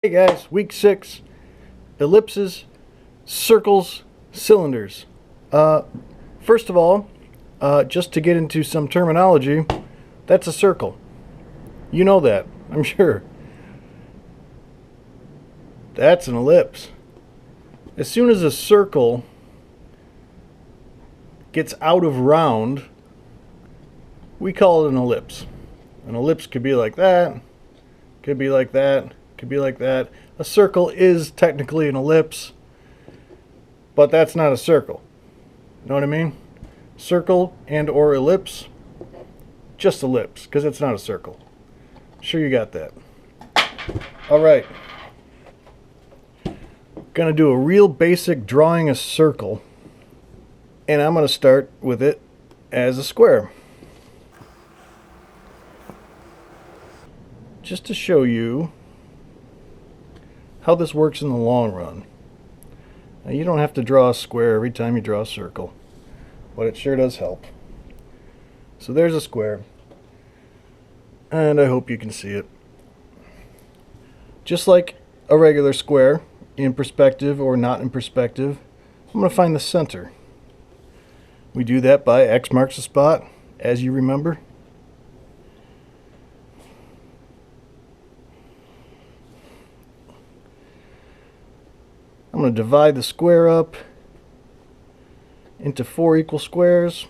Hey guys, week 6, ellipses, circles, cylinders. First of all, just to get into some terminology, that's a circle. You know that, I'm sure. That's an ellipse. As soon as a circle gets out of round, we call it an ellipse. An ellipse could be like that, could be like that, could be like that. A circle is technically an ellipse, but that's not a circle. Know what I mean? Circle and or ellipse, just ellipse, because it's not a circle. Sure you got that. Alright. Gonna do a real basic drawing a circle, and I'm gonna start with it as a square. Just to show you how this works in the long run. Now, you don't have to draw a square every time you draw a circle, but it sure does help. So there's a square, and I hope you can see it. Just like a regular square, in perspective or not in perspective, I'm going to find the center. We do that by X marks the spot, as you remember. I'm going to divide the square up into 4 equal squares.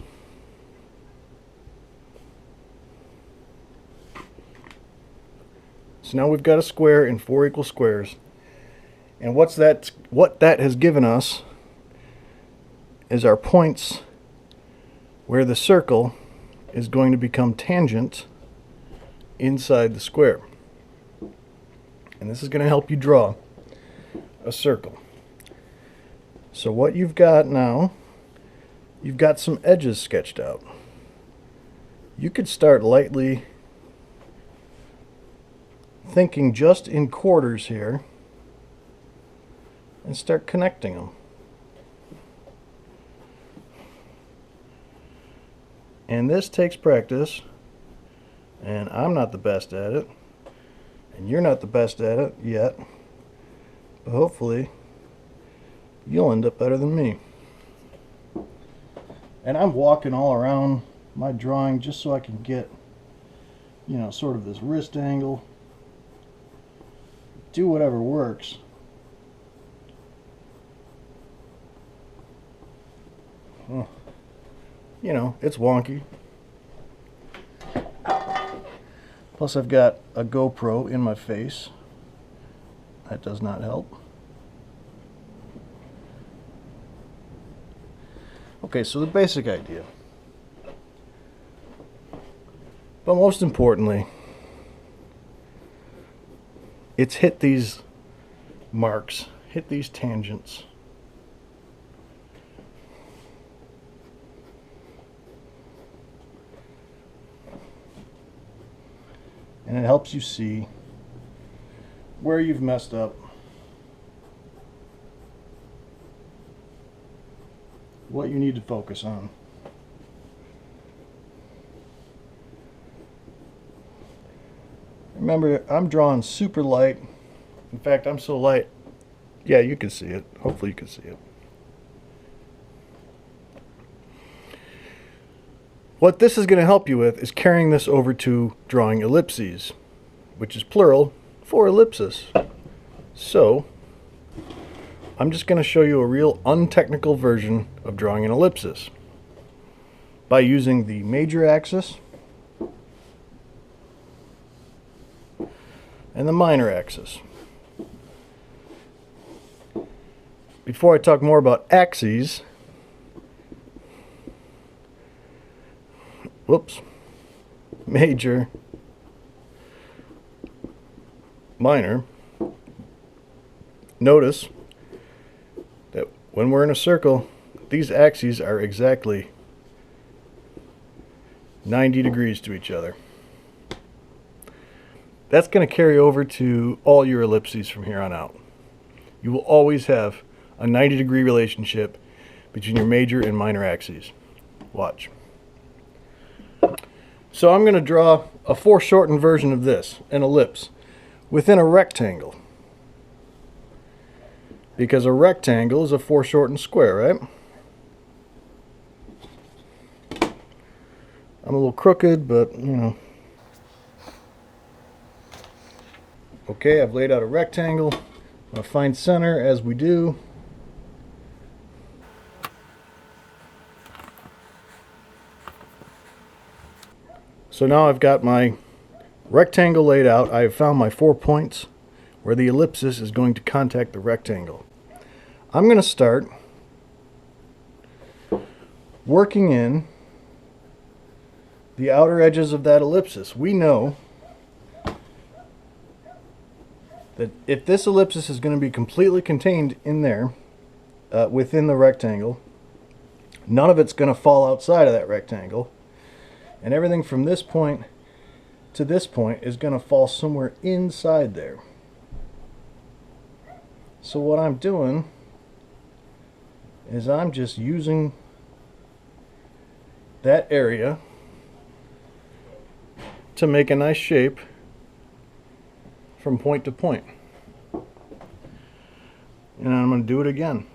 So now we've got a square in 4 equal squares. And what that has given us is our points where the circle is going to become tangent inside the square. And this is going to help you draw a circle. So what you've got now, you've got some edges sketched out. You could start lightly thinking just in quarters here and start connecting them. And this takes practice, and I'm not the best at it, and you're not the best at it yet, but hopefully you'll end up better than me. And I'm walking all around my drawing just so I can get, you know, sort of this wrist angle. Do whatever works. Oh, you know, it's wonky. Plus I've got a GoPro in my face. That does not help. Okay, so the basic idea. But most importantly, it's hit these marks, hit these tangents. And it helps you see where you've messed up, what you need to focus on. Remember, I'm drawing super light. In fact, I'm so light, yeah, you can see it. Hopefully you can see it. What this is going to help you with is carrying this over to drawing ellipses, which is plural for ellipsis. So, I'm just going to show you a real untechnical version of drawing an ellipsis by using the major axis and the minor axis. Before I talk more about axes, major, minor, notice that when we're in a circle, these axes are exactly 90 degrees to each other. That's going to carry over to all your ellipses from here on out. You will always have a 90-degree relationship between your major and minor axes. Watch. So I'm going to draw a foreshortened version of this, an ellipse, within a rectangle. because a rectangle is a foreshortened square, right? I'm a little crooked, but you know. Okay, I've laid out a rectangle. I'm going to find center as we do. So now I've got my rectangle laid out. I've found my 4 points where the ellipsis is going to contact the rectangle. I'm going to start working in the outer edges of that ellipsis. We know that if this ellipsis is going to be completely contained in there, within the rectangle, none of it's going to fall outside of that rectangle, and everything from this point to this point is going to fall somewhere inside there. So what I'm doing is I'm just using that area to make a nice shape from point to point. And I'm going to do it again.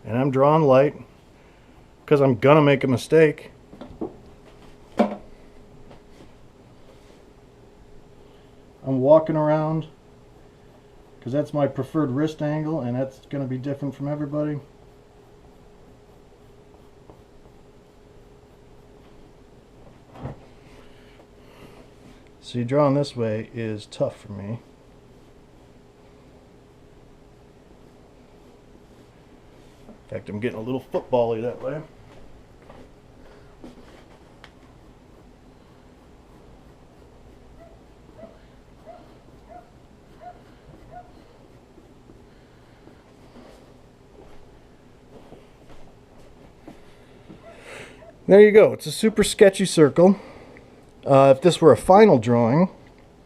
And I'm drawing light because I'm going to make a mistake. I'm walking around because that's my preferred wrist angle, and that's going to be different from everybody. See, drawing this way is tough for me. In fact, I'm getting a little football-y that way. There you go. It's a super sketchy circle. If this were a final drawing,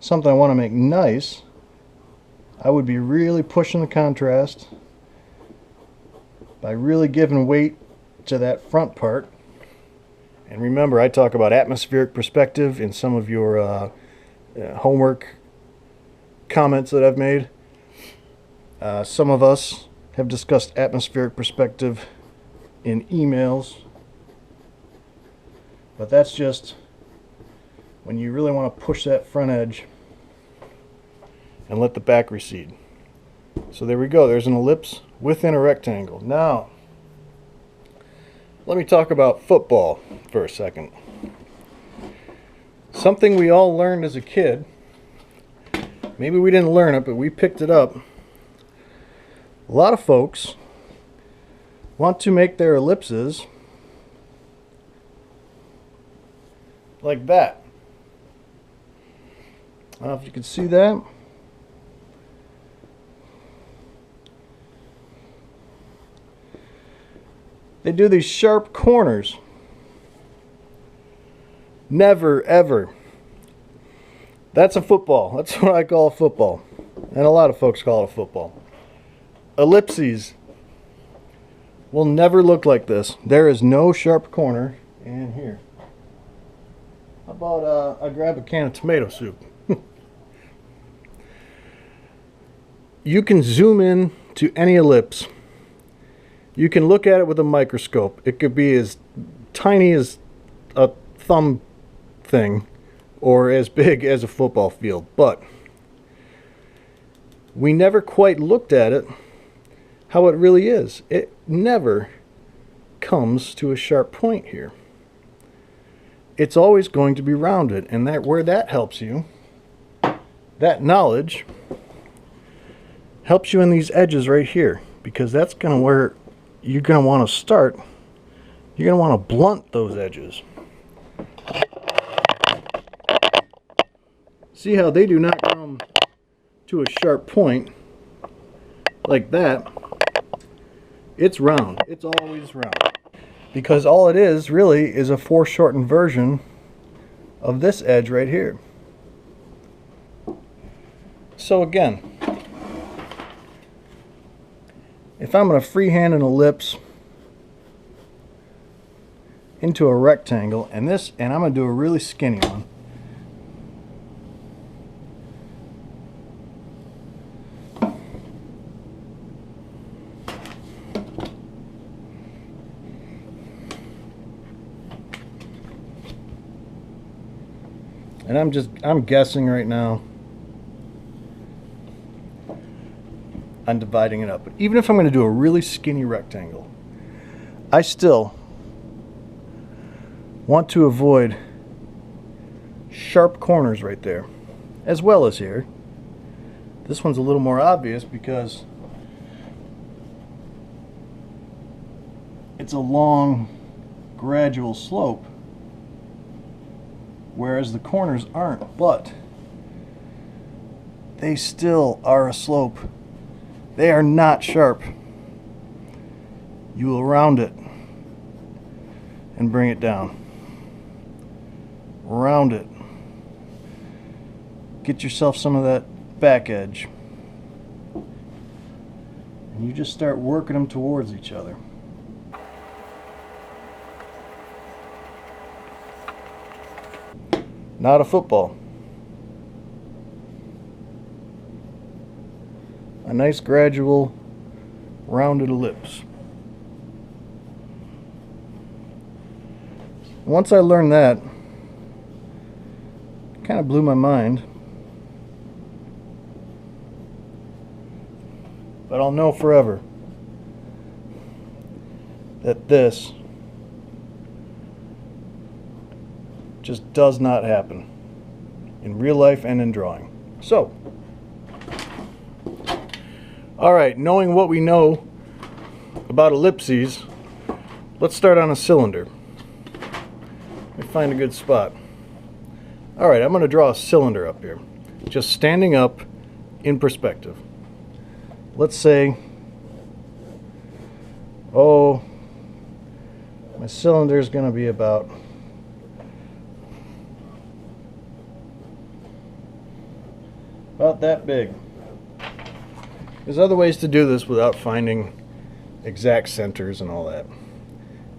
something I want to make nice, I would be really pushing the contrast by really giving weight to that front part. And remember, I talk about atmospheric perspective in some of your homework comments that I've made. Some of us have discussed atmospheric perspective in emails, but that's just when you really want to push that front edge and let the back recede. So there we go. There's an ellipse within a rectangle. Now, let me talk about football for a second. Something we all learned as a kid. Maybe we didn't learn it, but we picked it up. A lot of folks want to make their ellipses like that. I don't know if you can see that. They do these sharp corners. Never, ever. That's a football. That's what I call a football. And a lot of folks call it a football. Ellipses will never look like this. There is no sharp corner in here. How about I grab a can of tomato soup? You can zoom in to any ellipse. You can look at it with a microscope. It could be as tiny as a thumb thing or as big as a football field. But we never quite looked at it how it really is. It never comes to a sharp point here. It's always going to be rounded, and that where that helps you, that knowledge helps you in these edges right here, because that's going to where you're going to want to start. You're going to want to blunt those edges. See how they do not come to a sharp point like that. It's round. It's always round. Because all it is really is a foreshortened version of this edge right here. So again, if I'm going to freehand an ellipse into a rectangle, and I'm going to do a really skinny one. And I'm guessing right now. I'm dividing it up. But even if I'm going to do a really skinny rectangle, I still want to avoid sharp corners right there, as well as here. This one's a little more obvious because it's a long, gradual slope, whereas the corners aren't, but they still are a slope. They are not sharp. You will round it and bring it down. Round it. Get yourself some of that back edge. And you just start working them towards each other. Not a football. A nice gradual rounded ellipse. Once I learned that, it kind of blew my mind. But I'll know forever that this just does not happen in real life and in drawing. So, alright, knowing what we know about ellipses, let's start on a cylinder. Let me find a good spot. Alright, I'm going to draw a cylinder up here, just standing up in perspective. Let's say, oh, my cylinder is going to be about that big. There's other ways to do this without finding exact centers and all that.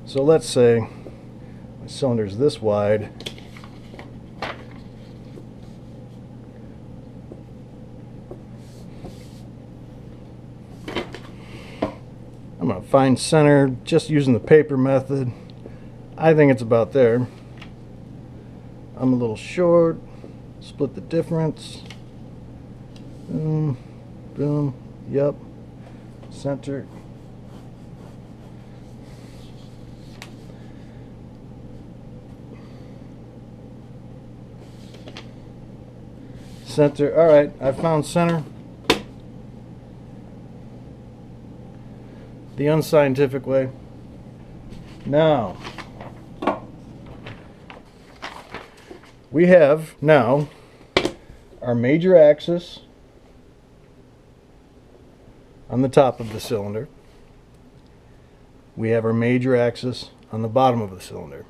So let's say my cylinder is this wide. I'm going to find center just using the paper method. I think it's about there. I'm a little short. Split the difference. Boom, boom, yep, center. Center, all right, I found center. The unscientific way. Now, we have now our major axis on the top of the cylinder. We have our major axis on the bottom of the cylinder.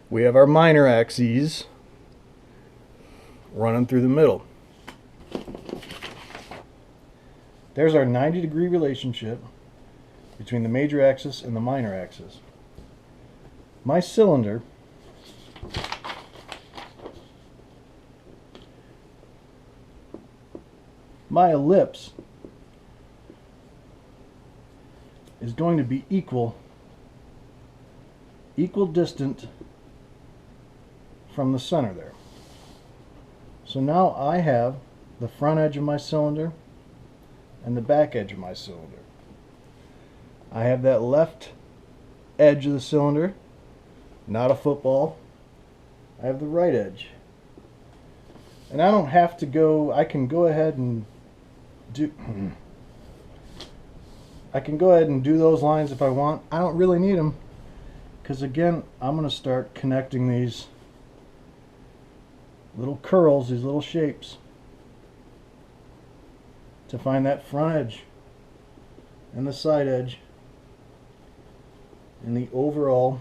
We have our minor axes running through the middle. There's our 90-degree relationship between the major axis and the minor axis. My cylinder my ellipse is going to be equal distant from the center there. So now I have the front edge of my cylinder and the back edge of my cylinder. I have that left edge of the cylinder, not a football. I have the right edge. And I don't have to go, I can go ahead and do those lines if I want. I don't really need them, because again, I'm going to start connecting these little curls, these little shapes, to find that front edge and the side edge and the overall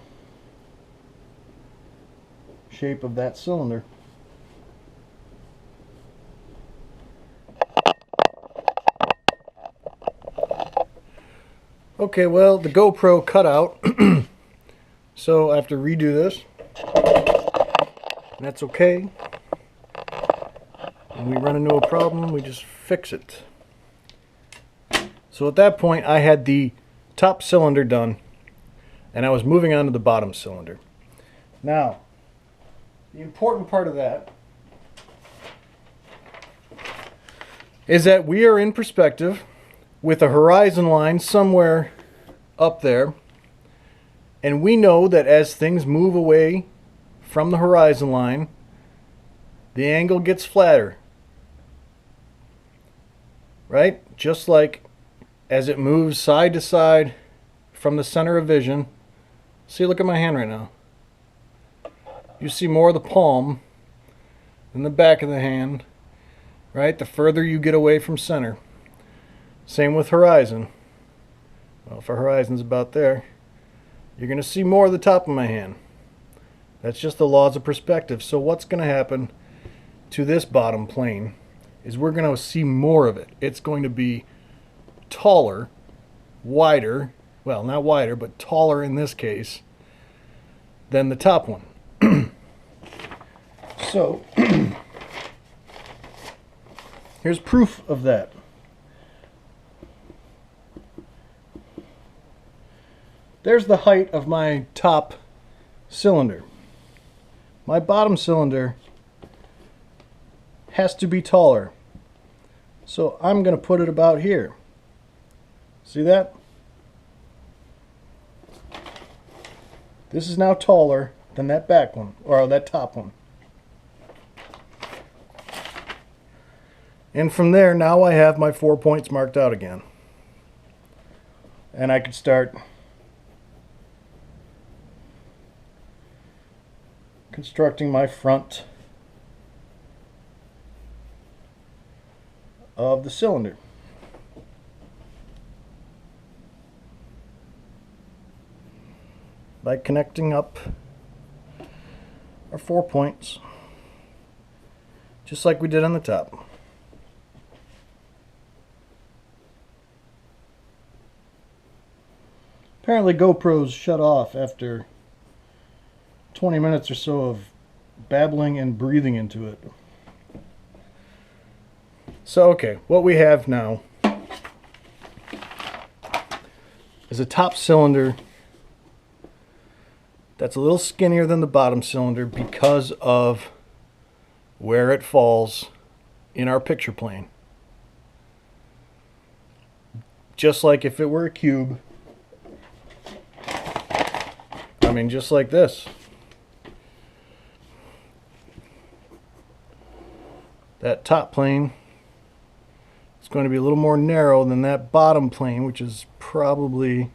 shape of that cylinder. Okay, well, the GoPro cut out, so I have to redo this. And that's okay. When we run into a problem, we just fix it. So at that point, I had the top cylinder done, and I was moving on to the bottom cylinder. Now, the important part of that is that we are in perspective with a horizon line somewhere up there, and we know that as things move away from the horizon line, the angle gets flatter, right? Just like as it moves side to side from the center of vision. See, look at my hand right now. You see more of the palm than the back of the hand, right? The further you get away from center. Same with horizon. Well, if our horizon's about there, you're going to see more of the top of my hand. That's just the laws of perspective. So what's going to happen to this bottom plane is we're going to see more of it. It's going to be taller, wider, well, not wider, but taller in this case, than the top one. So, here's proof of that. There's the height of my top cylinder. My bottom cylinder has to be taller. So I'm going to put it about here. See that? This is now taller than that back one, or that top one. And from there, now I have my 4 points marked out again. And I could start constructing my front of the cylinder. By connecting up our 4 points, just like we did on the top. Apparently GoPros shut off after 20 minutes or so of babbling and breathing into it. So, okay, what we have now is a top cylinder that's a little skinnier than the bottom cylinder because of where it falls in our picture plane. Just like if it were a cube, I mean, just like this. That top plane is going to be a little more narrow than that bottom plane, which is probably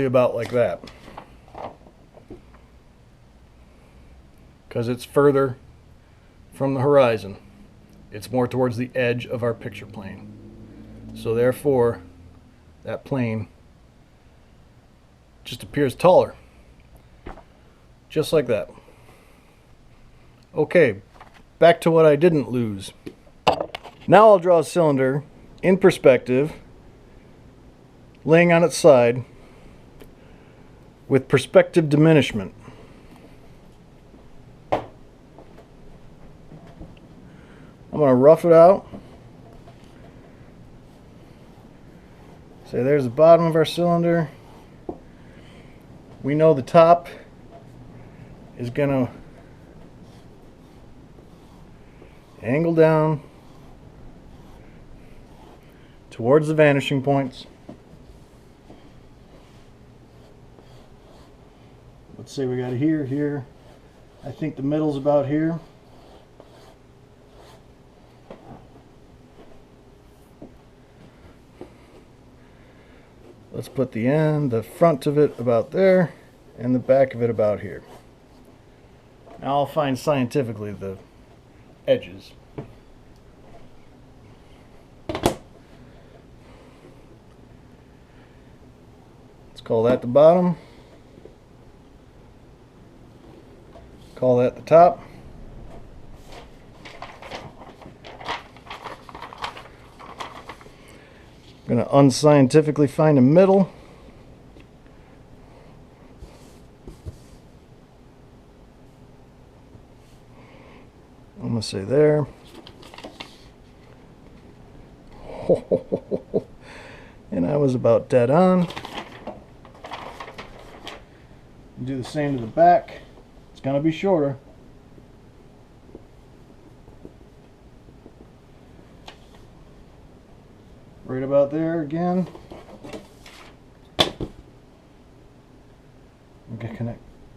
about like that, because it's further from the horizon. It's more towards the edge of our picture plane. So therefore, that plane just appears taller. Just like that. Okay, back to what I didn't lose. Now I'll draw a cylinder in perspective, laying on its side with perspective diminishment. I'm going to rough it out. So there's the bottom of our cylinder. We know the top is going to angle down towards the vanishing points. Let's say we got here, here. I think the middle's about here. Let's put the end, the front of it about there, and the back of it about here. Now I'll find scientifically the edges. Let's call that the bottom. Call that the top. I'm going to unscientifically find a middle. I'm going to say there. And I was about dead on. Do the same to the back. It's going to be shorter. Right about there again.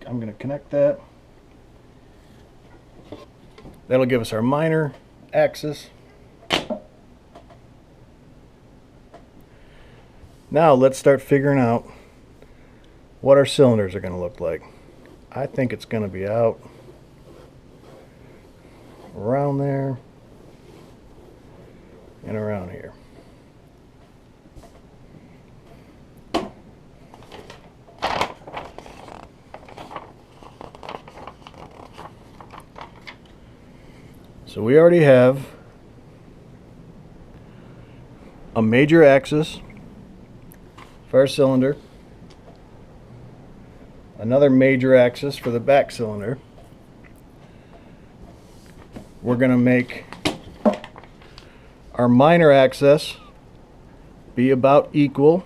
I'm going to connect that. That'll give us our minor axis. Now let's start figuring out what our cylinders are going to look like. I think it's going to be out around there and around here. So we already have a major axis for our cylinder, another major axis for the back cylinder. We're going to make our minor axis be about equal,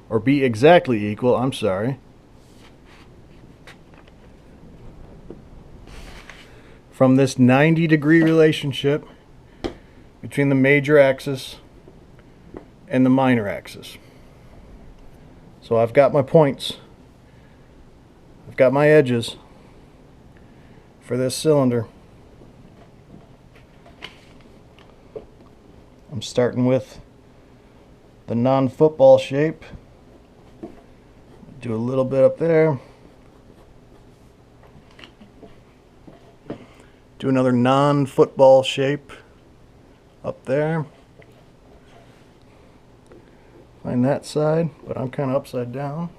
or be exactly equal, I'm sorry, from this 90-degree relationship between the major axis and the minor axis. So I've got my points, I've got my edges for this cylinder. I'm starting with the non-football shape. Do a little bit up there. Do another non-football shape up there. Find that side, but I'm kind of upside down.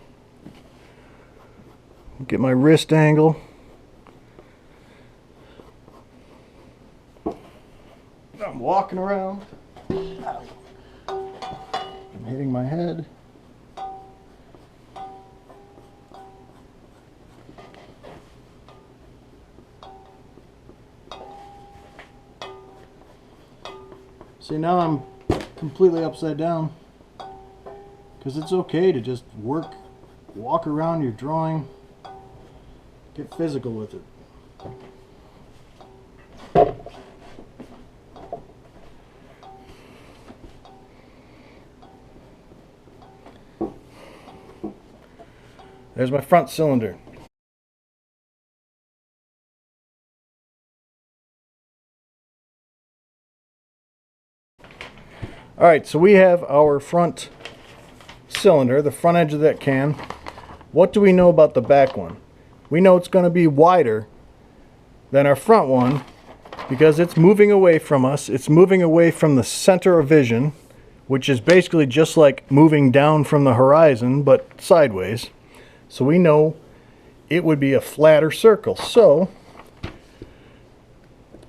Get my wrist angle. I'm walking around. I'm hitting my head. See, now I'm completely upside down, because it's okay to just walk around your drawing, get physical with it. There's my front cylinder. Alright, so we have our front cylinder, the front edge of that can. What do we know about the back one? We know it's going to be wider than our front one because it's moving away from us. It's moving away from the center of vision, which is basically just like moving down from the horizon, but sideways. So we know it would be a flatter circle. So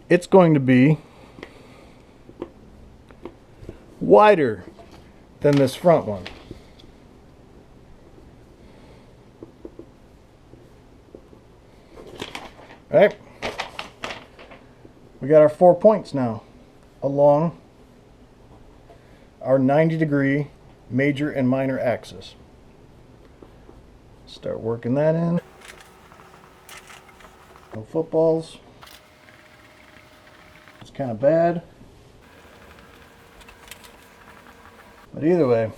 it's going to be wider than this front one. Right? We got our 4 points now along our 90-degree major and minor axis. Start working that in. No footballs. It's kind of bad. But either way,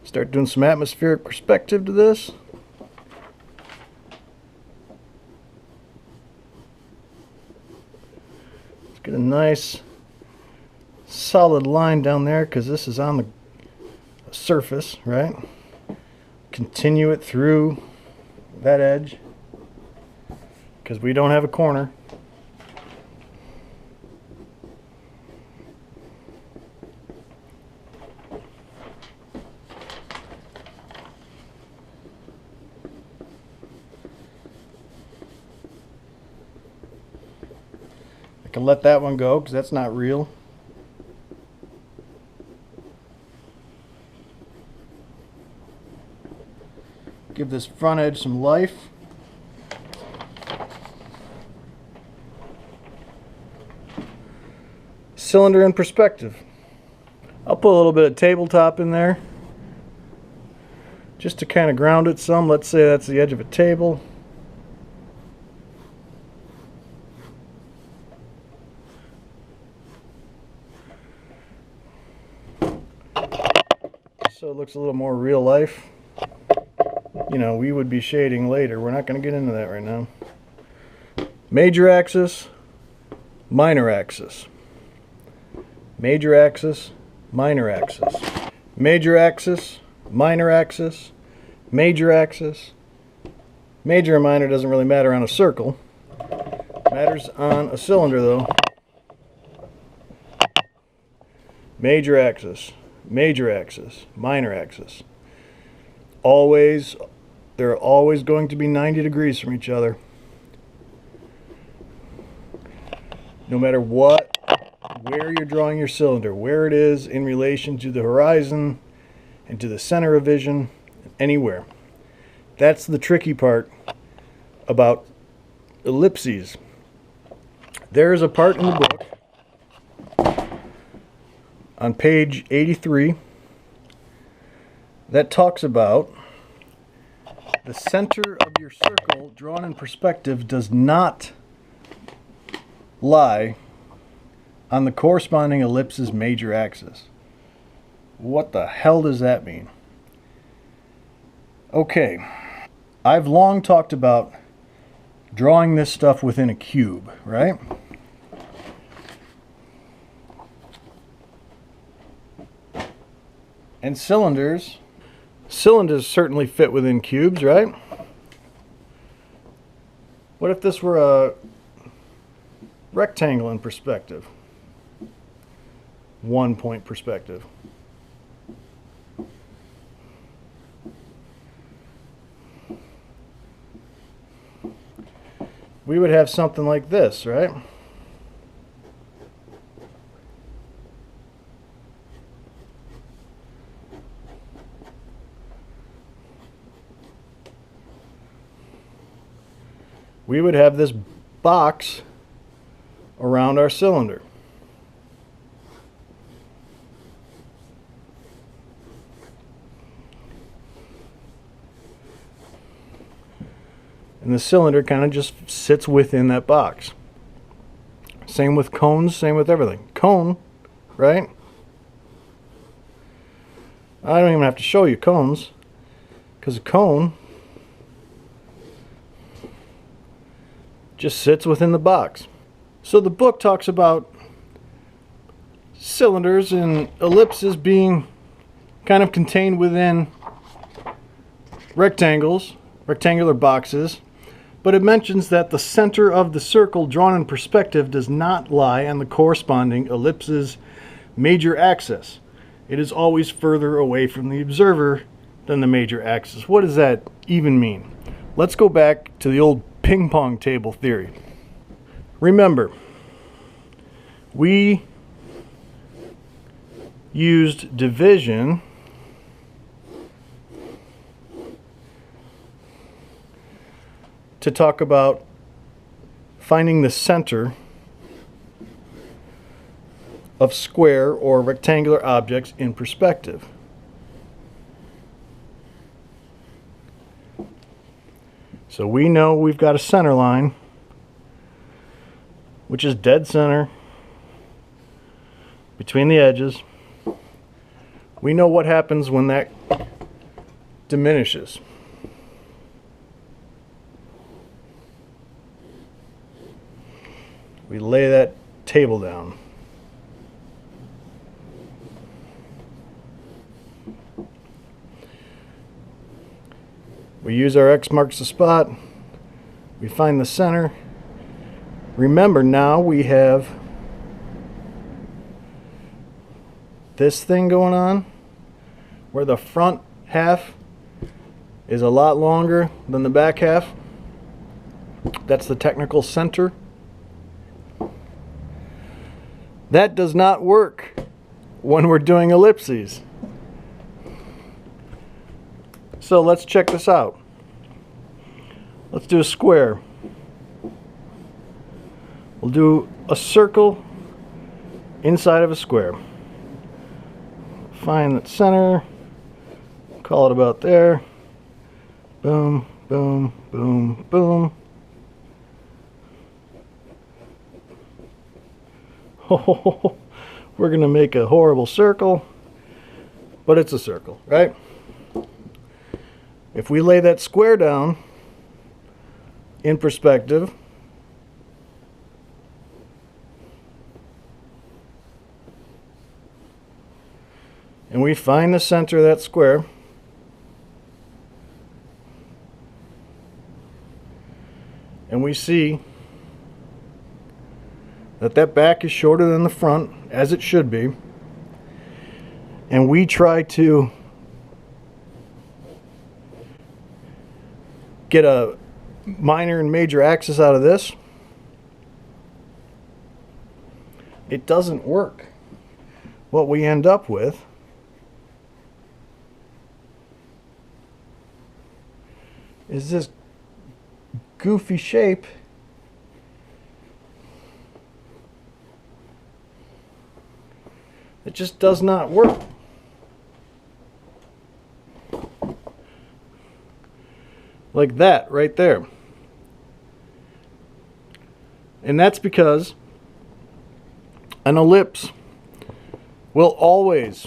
start doing some atmospheric perspective to this. Let's get a nice solid line down there because this is on the surface, right? Continue it through that edge because we don't have a corner. I can let that one go because that's not real. Give this front edge some life. cylinder in perspective. I'll put a little bit of tabletop in there just to kind of ground it some. Let's say that's the edge of a table. So it looks a little more real life. You know, we would be shading later. We're not going to get into that right now. Major axis, minor axis. Major axis, minor axis. Major axis, minor axis, major axis. Major and minor doesn't really matter on a circle. Matters on a cylinder though. Major axis, minor axis. Always, they're always going to be 90 degrees from each other. No matter what, where you're drawing your cylinder, where it is in relation to the horizon and to the center of vision, anywhere. That's the tricky part about ellipses. There's a part in the book on page 83 that talks about the center of your circle drawn in perspective does not lie on the corresponding ellipse's major axis. What the hell does that mean? Okay, I've long talked about drawing this stuff within a cube, right? And cylinders certainly fit within cubes, right? What if this were a rectangle in perspective? 1 point perspective. We would have something like this, right? We would have this box around our cylinder. And the cylinder kind of just sits within that box. Same with cones, same with everything. Cone, right? I don't even have to show you cones, because a cone just sits within the box. So the book talks about cylinders and ellipses being kind of contained within rectangles, rectangular boxes, but it mentions that the center of the circle drawn in perspective does not lie on the corresponding ellipse's major axis. It is always further away from the observer than the major axis. What does that even mean? Let's go back to the old ping pong table theory. Remember, we used division to talk about finding the center of square or rectangular objects in perspective. So we know we've got a center line, which is dead center between the edges. We know what happens when that diminishes. We lay that table down. We use our X marks the spot. We find the center. Remember, now we have this thing going on where the front half is a lot longer than the back half. That's the technical center. That does not work when we're doing ellipses. So let's check this out. Let's do a square. We'll do a circle inside of a square. Find that center, call it about there. Boom, boom, boom, boom. Oh, we're going to make a horrible circle, but it's a circle, right? If we lay that square down in perspective, and we find the center of that square, and we see that that back is shorter than the front, as it should be, and we try to get a minor and major axis out of this, it doesn't work. What we end up with is this goofy shape that just does not work. Like that right there. And that's because an ellipse will always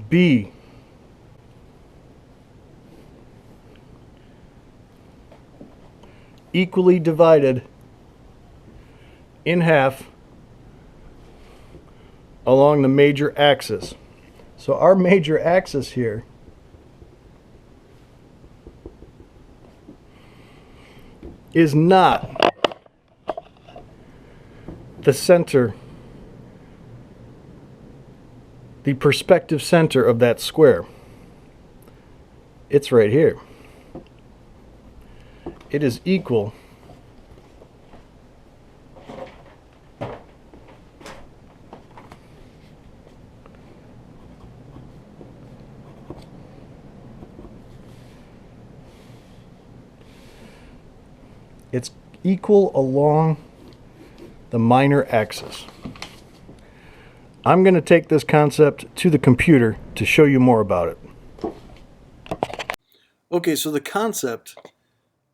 be equally divided in half along the major axis. So our major axis here is not the center, the perspective center of that square. It's right here. It is equal it's equal along the minor axis. I'm going to take this concept to the computer to show you more about it. Okay, so the concept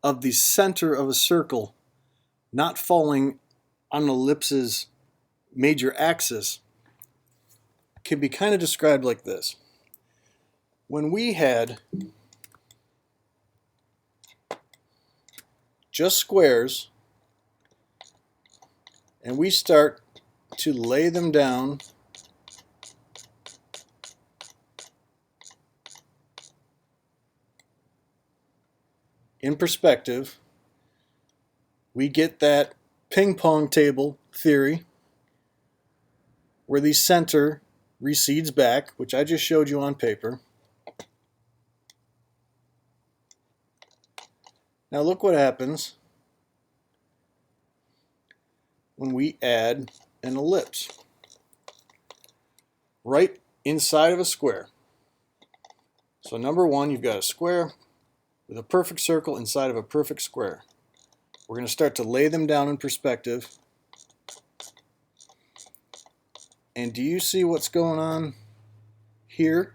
of the center of a circle not falling on an ellipse's major axis can be kind of described like this. When we had just squares and we start to lay them down in perspective, we get that ping pong table theory where the center recedes back, which I just showed you on paper. Now look what happens when we add an ellipse right inside of a square. So number one, you've got a square with a perfect circle inside of a perfect square. We're going to start to lay them down in perspective. And do you see what's going on here?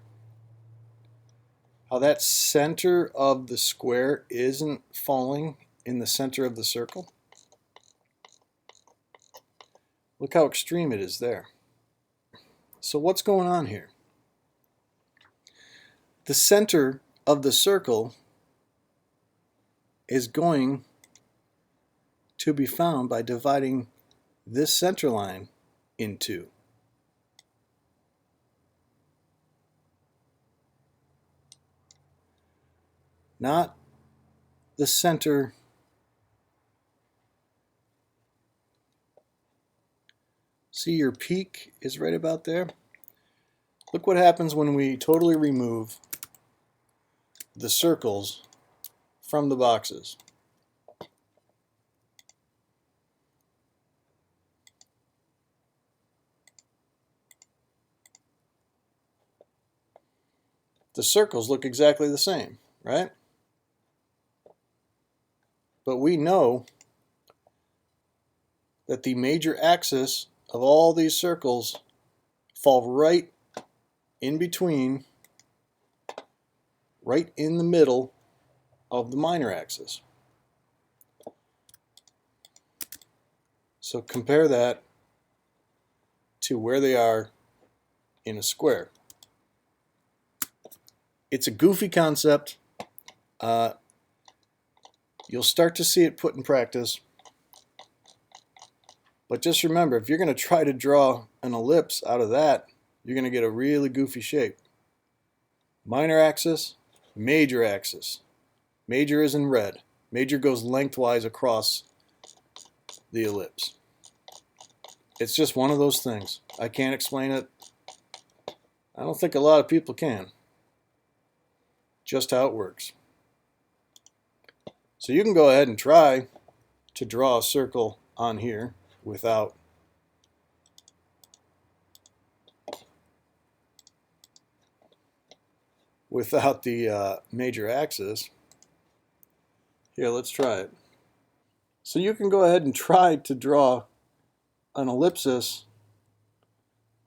How that center of the square isn't falling in the center of the circle? Look how extreme it is there. So what's going on here? The center of the circle is going to be found by dividing this center line in two. Not the center see your peak is right about there. Look what happens when we totally remove the circles from the boxes. The circles look exactly the same, right? But we know that the major axis of all these circles fall right in between, right in the middle of the minor axis. So compare that to where they are in a square. It's a goofy concept. You'll start to see it put in practice. But just remember, if you're going to try to draw an ellipse out of that, you're going to get a really goofy shape. Minor axis, major axis. Major is in red. Major goes lengthwise across the ellipse. It's just one of those things. I can't explain it. I don't think a lot of people can. Just how it works. So you can go ahead and try to draw a circle on here without the major axis. Here, let's try it. So you can go ahead and try to draw an ellipsis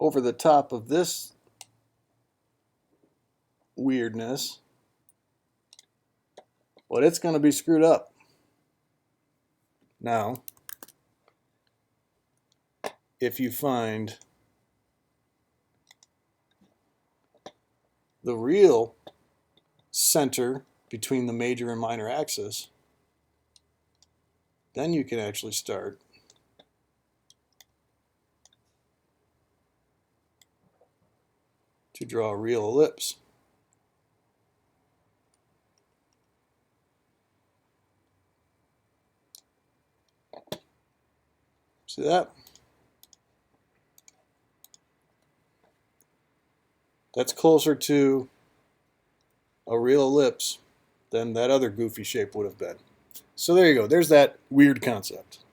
over the top of this weirdness, but it's going to be screwed up. Now, if you find the real center between the major and minor axis, then you can actually start to draw a real ellipse. See that? That's closer to a real ellipse than that other goofy shape would have been. So there you go. There's that weird concept.